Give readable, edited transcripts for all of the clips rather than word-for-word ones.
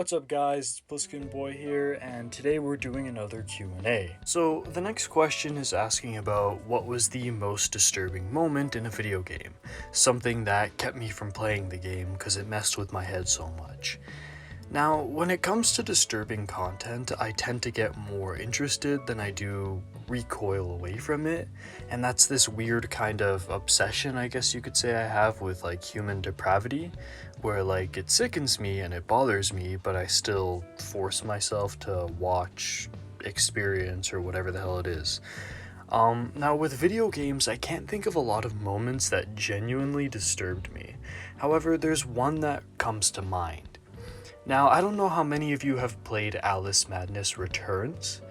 What's up guys, it's Pliskin Boy here, and today we're doing another Q&A. So the next question is asking about what was the most disturbing moment in a video game. Something that kept me from playing the game because it messed with my head so much. Now, when it comes to disturbing content, I tend to get more interested than I do recoil away from it, and that's this weird kind of obsession, I guess you could say, I have with like human depravity, where like it sickens me and it bothers me, but I still force myself to watch, experience, or whatever the hell it is. Now with video games, I can't think of a lot of moments that genuinely disturbed me. However, there's one that comes to mind. Now, I don't know how many of you have played Alice Madness Returns.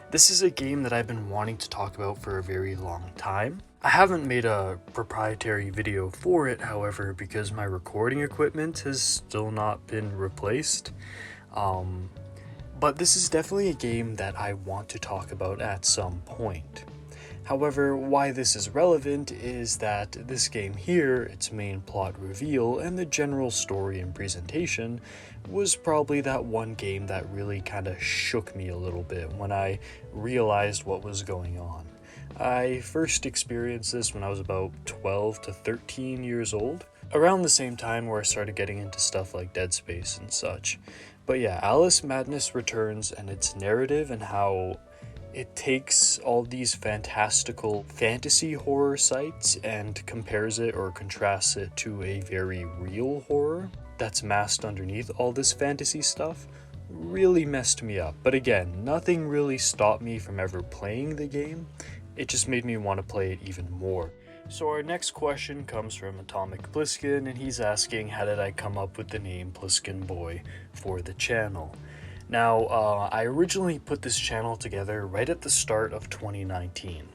This is a game that I've been wanting to talk about for a very long time. I haven't made a proprietary video for it, however, because my recording equipment has still not been replaced. But this is definitely a game that I want to talk about at some point. However, why this is relevant is that this game here, its main plot reveal, and the general story and presentation was probably that one game that really kind of shook me a little bit when I realized what was going on. I first experienced this when I was about 12 to 13 years old, around the same time where I started getting into stuff like Dead Space and such. But yeah, Alice Madness Returns and its narrative and how it takes all these fantastical fantasy horror sites and compares it or contrasts it to a very real horror that's masked underneath all this fantasy stuff really messed me up. But again, nothing really stopped me from ever playing the game. It just made me want to play it even more. So our next question comes from Atomic Pliskin, and he's asking, how did I come up with the name Pliskin Boy for the channel? Now, I originally put this channel together right at the start of 2019.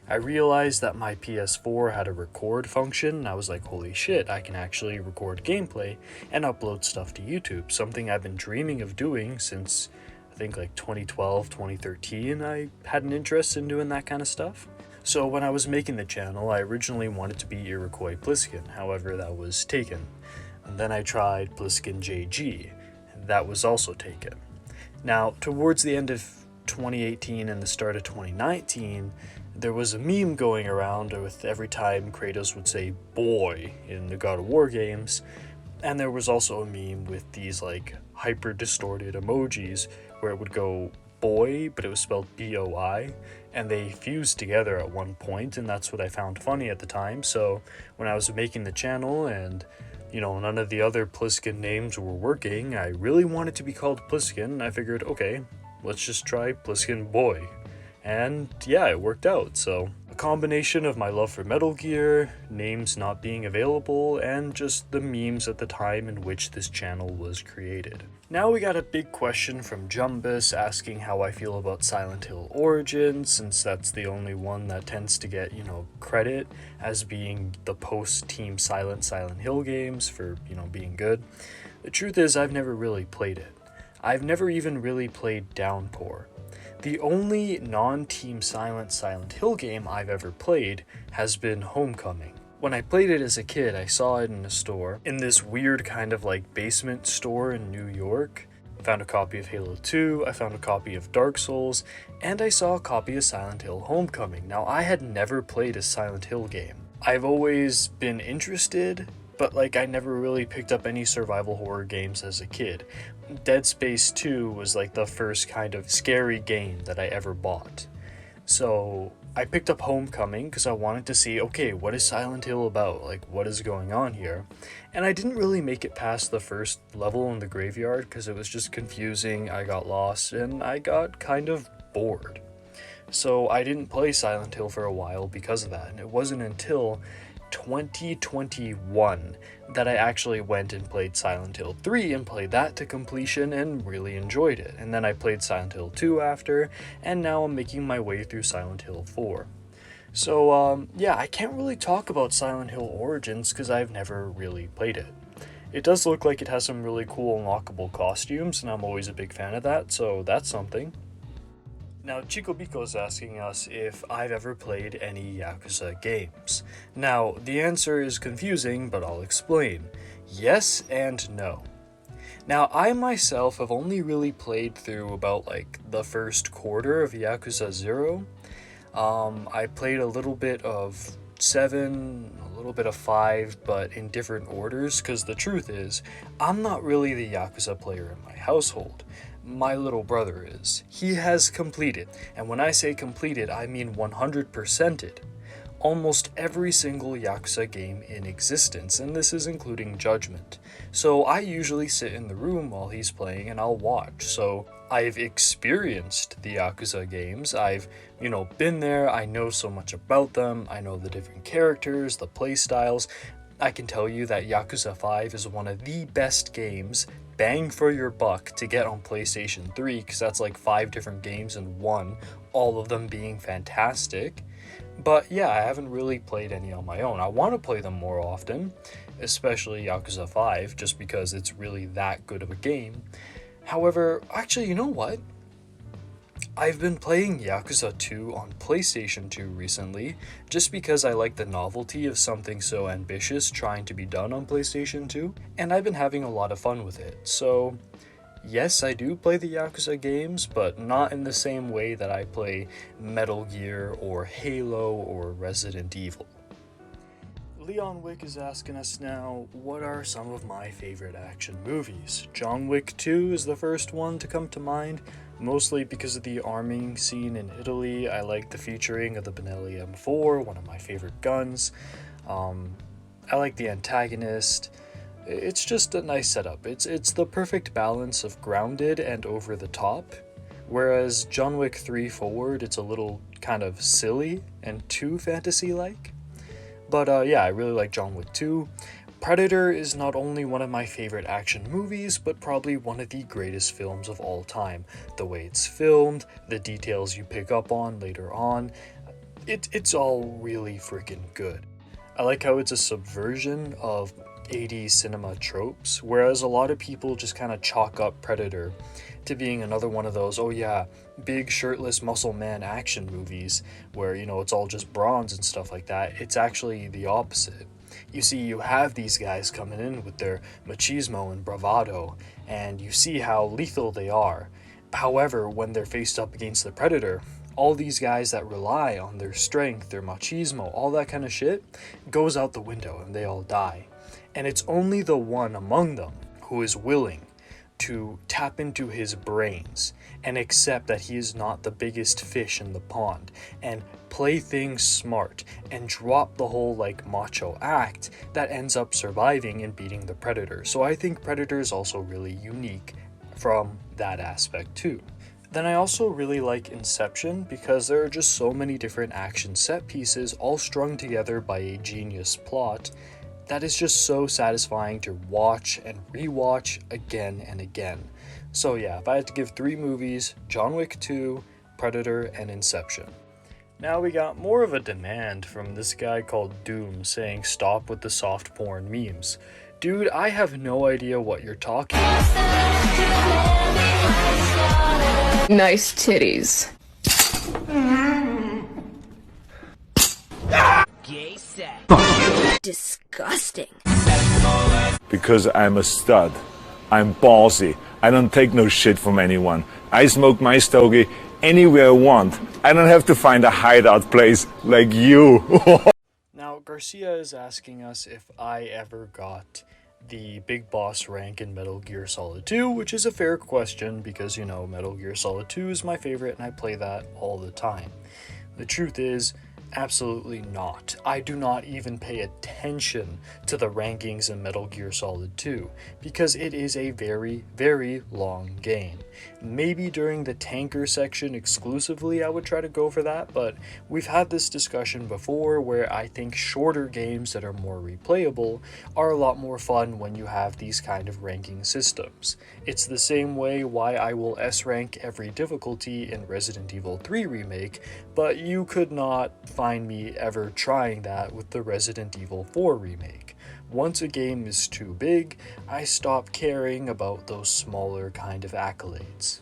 I realized that my PS4 had a record function, and I was like, holy shit, I can actually record gameplay and upload stuff to YouTube, something I've been dreaming of doing since, I think like 2012, 2013, I had an interest in doing that kind of stuff. So when I was making the channel, I originally wanted to be Iroquois Pliskin, however that was taken. And then I tried Pliskin JG, and that was also taken. Now, towards the end of 2018 and the start of 2019, there was a meme going around with every time Kratos would say boy in the God of War games, and there was also a meme with these like hyper distorted emojis where it would go boy, but it was spelled B-O-I, and they fused together at one point, and that's what I found funny at the time. So when I was making the channel and none of the other Pliskin names were working, I really wanted to be called Pliskin, and I figured, okay, let's just try Pliskin Boy. And yeah, it worked out. So a combination of my love for Metal Gear, names not being available, and just the memes at the time in which this channel was created. Now we got a big question from Jumbus asking how I feel about Silent Hill Origins, since that's the only one that tends to get, credit as being the post-Team Silent Hill games for, being good. The truth is, I've never really played it. I've never even really played Downpour. The only non-Team Silent Hill game I've ever played has been Homecoming. When I played it as a kid, I saw it in a store, in this weird kind of like basement store in New York. I found a copy of Halo 2, I found a copy of Dark Souls, and I saw a copy of Silent Hill Homecoming. Now, I had never played a Silent Hill game. I've always been interested, but like I never really picked up any survival horror games as a kid. Dead Space 2 was like the first kind of scary game that I ever bought. So I picked up Homecoming because I wanted to see, okay, what is Silent Hill about? Like, what is going on here? And I didn't really make it past the first level in the graveyard because it was just confusing, I got lost, and I got kind of bored. So I didn't play Silent Hill for a while because of that, and it wasn't until 2021 that I actually went and played Silent Hill 3 and played that to completion and really enjoyed it. And then I played Silent Hill 2 after, and now I'm making my way through Silent Hill 4. So yeah, I can't really talk about Silent Hill Origins because I've never really played it. It does look like it has some really cool unlockable costumes, and I'm always a big fan of that, so that's something. Now, Chico Bico's asking us if I've ever played any Yakuza games. Now, the answer is confusing, but I'll explain. Yes and no. Now, I myself have only really played through about like the first quarter of Yakuza 0. I played a little bit of 7, a little bit of 5, but in different orders, because the truth is, I'm not really the Yakuza player in my household. My little brother is. He has completed, and when I say completed, I mean 100%ed almost every single Yakuza game in existence, and this is including Judgment. So I usually sit in the room while he's playing and I'll watch. So I've experienced the Yakuza games. I've, been there. I know so much about them. I know the different characters, the play styles. I can tell you that Yakuza 5 is one of the best games, bang for your buck, to get on PlayStation 3, because that's like 5 different games in one, all of them being fantastic. But yeah, I haven't really played any on my own. I want to play them more often, especially Yakuza 5, just because it's really that good of a game. However, actually, you know what? I've been playing Yakuza 2 on PlayStation 2 recently, just because I like the novelty of something so ambitious trying to be done on PlayStation 2, and I've been having a lot of fun with it. So yes, I do play the Yakuza games, but not in the same way that I play Metal Gear or Halo or Resident Evil. Leon Wick is asking us now, what are some of my favorite action movies? John Wick 2 is the first one to come to mind, mostly because of the arming scene in Italy. I like the featuring of the Benelli M4, one of my favorite guns. I like the antagonist. It's just a nice setup. It's the perfect balance of grounded and over the top. Whereas John Wick 3 forward, it's a little kind of silly and too fantasy-like. But yeah, I really like John Wick 2. Predator is not only one of my favorite action movies, but probably one of the greatest films of all time. The way it's filmed, the details you pick up on later on, it's all really freaking good. I like how it's a subversion of 80s cinema tropes, whereas a lot of people just kind of chalk up Predator to being another one of those, oh yeah, big shirtless muscle man action movies where, it's all just bronze and stuff like that. It's actually the opposite. You see, you have these guys coming in with their machismo and bravado, and you see how lethal they are. However, when they're faced up against the Predator, all these guys that rely on their strength, their machismo, all that kind of shit, goes out the window and they all die. And it's only the one among them who is willing to tap into his brains and accept that he is not the biggest fish in the pond and play things smart and drop the whole macho act that ends up surviving and beating the Predator. So I think Predator is also really unique from that aspect too. Then I also really like Inception because there are just so many different action set pieces all strung together by a genius plot that is just so satisfying to watch and rewatch again and again. So yeah, if I had to give 3 movies, John Wick 2, Predator, and Inception. Now we got more of a demand from this guy called Doom saying stop with the soft porn memes. Dude, I have no idea what you're talking about. Nice titties. Gay sex. Disgusting. Because I'm a stud. I'm ballsy. I don't take no shit from anyone. I smoke my stogie anywhere I want. I don't have to find a hideout place like you. Now, Garcia is asking us if I ever got the Big Boss rank in Metal Gear Solid 2, which is a fair question because, Metal Gear Solid 2 is my favorite and I play that all the time. The truth is, absolutely not. I do not even pay attention to the rankings in Metal Gear Solid 2 because it is a very, very long game. Maybe during the tanker section exclusively I would try to go for that, but we've had this discussion before where I think shorter games that are more replayable are a lot more fun when you have these kind of ranking systems. It's the same way why I will S-rank every difficulty in Resident Evil 3 Remake, but you could not find me ever trying that with the Resident Evil 4 Remake. Once a game is too big, I stop caring about those smaller kind of accolades.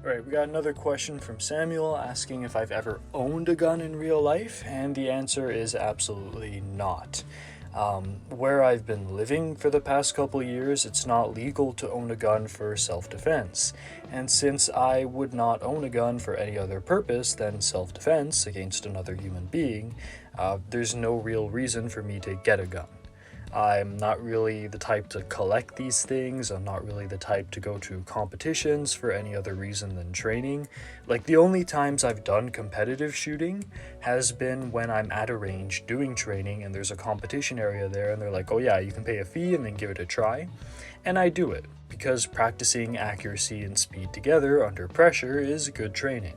Alright, we got another question from Samuel asking if I've ever owned a gun in real life, and the answer is absolutely not. Where I've been living for the past couple years, it's not legal to own a gun for self-defense. And since I would not own a gun for any other purpose than self-defense against another human being, there's no real reason for me to get a gun. I'm not really the type to collect these things. I'm not really the type to go to competitions for any other reason than training. Like, the only times I've done competitive shooting has been when I'm at a range doing training and there's a competition area there and they're like, oh yeah, you can pay a fee and then give it a try. And I do it because practicing accuracy and speed together under pressure is good training.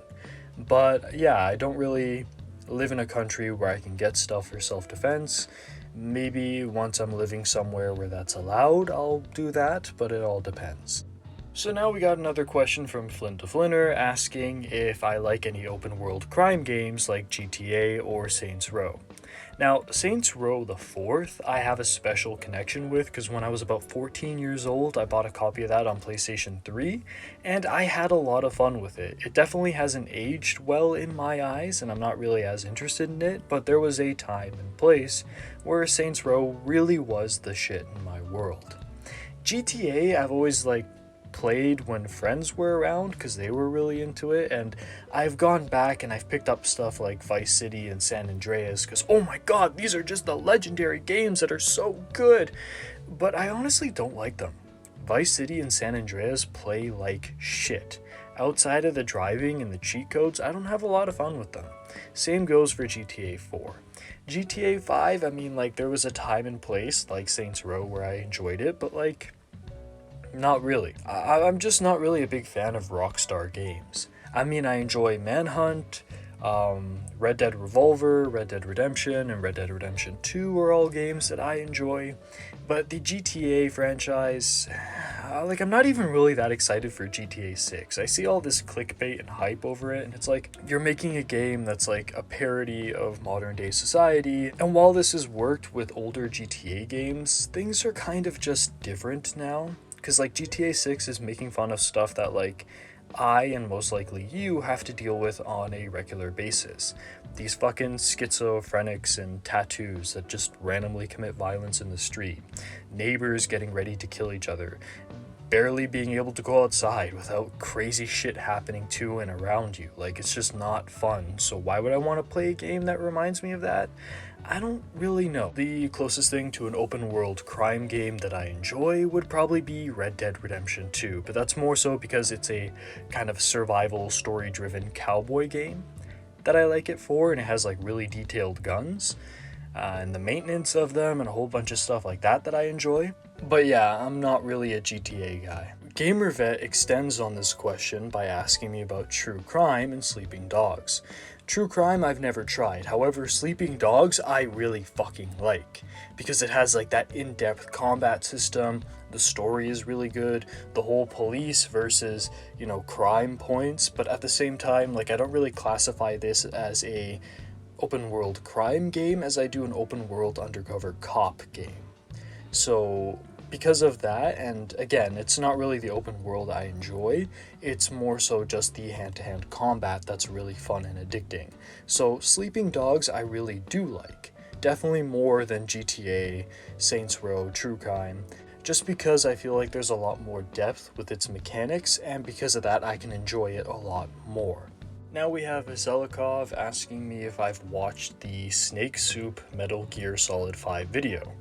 But yeah, I don't really live in a country where I can get stuff for self-defense. Maybe once I'm living somewhere where that's allowed, I'll do that, but it all depends. So now we got another question from Flint to Flinter asking if I like any open world crime games like GTA or Saints Row. Now, Saints Row the 4th, I have a special connection with because when I was about 14 years old, I bought a copy of that on PlayStation 3, and I had a lot of fun with it. It definitely hasn't aged well in my eyes, and I'm not really as interested in it, but there was a time and place where Saints Row really was the shit in my world. GTA, I've always played when friends were around because they were really into it, and I've gone back and I've picked up stuff like Vice City and San Andreas because, oh my god, these are just the legendary games that are so good, but I honestly don't like them. Vice City and San Andreas play like shit. Outside of the driving and the cheat codes, I don't have a lot of fun with them. Same goes for GTA 4. GTA 5, I mean, there was a time and place like Saints Row where I enjoyed it, but not really. I'm just not really a big fan of Rockstar games. I mean, I enjoy Manhunt, Red Dead Revolver, Red Dead Redemption, and Red Dead Redemption 2 are all games that I enjoy. But the GTA franchise, I'm not even really that excited for GTA 6. I see all this clickbait and hype over it, and it's like, you're making a game that's like a parody of modern day society. And while this has worked with older GTA games, things are kind of just different now. Because GTA 6 is making fun of stuff that I and most likely you have to deal with on a regular basis. These fucking schizophrenics and tattoos that just randomly commit violence in the street. Neighbors getting ready to kill each other. Barely being able to go outside without crazy shit happening to and around you. It's just not fun. So why would I want to play a game that reminds me of that? I don't really know. The closest thing to an open world crime game that I enjoy would probably be Red Dead Redemption 2, but that's more so because it's a kind of survival story-driven cowboy game that I like it for, and it has really detailed guns and the maintenance of them and a whole bunch of stuff like that that I enjoy. But yeah, I'm not really a GTA guy. GamerVet extends on this question by asking me about true crime and sleeping dogs. True crime I've never tried, however sleeping dogs I really fucking like, because it has that in-depth combat system, the story is really good, the whole police versus, crime points, but at the same time, I don't really classify this as a open world crime game as I do an open world undercover cop game. So because of that, and again, it's not really the open world I enjoy, it's more so just the hand-to-hand combat that's really fun and addicting. So sleeping dogs I really do like, definitely more than GTA, Saints Row, True Crime, just because I feel like there's a lot more depth with its mechanics, and because of that I can enjoy it a lot more. Now we have Veselikov asking me if I've watched the Snake Soup Metal Gear Solid 5 video.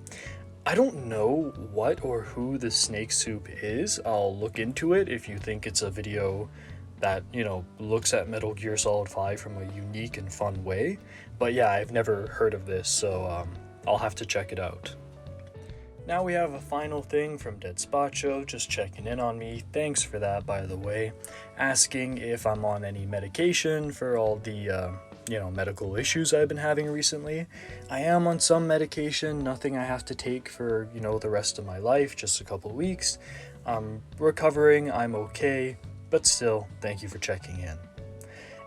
I don't know what or who the Snake Soup is. I'll look into it if you think it's a video that, looks at Metal Gear Solid 5 from a unique and fun way. But yeah, I've never heard of this, so I'll have to check it out. Now we have a final thing from Dead Spacho, just checking in on me. Thanks for that, by the way. Asking if I'm on any medication for all the medical issues I've been having recently. I am on some medication, nothing I have to take for, the rest of my life, just a couple weeks. I'm recovering, I'm okay, but still, thank you for checking in.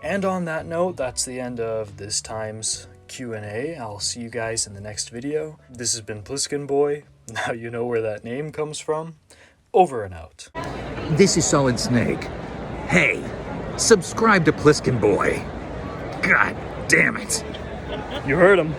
And on that note, that's the end of this time's Q&A. I'll see you guys in the next video. This has been Pliskin Boy. Now you know where that name comes from. Over and out. This is Solid Snake. Hey, subscribe to Pliskin Boy. God damn it. You heard him.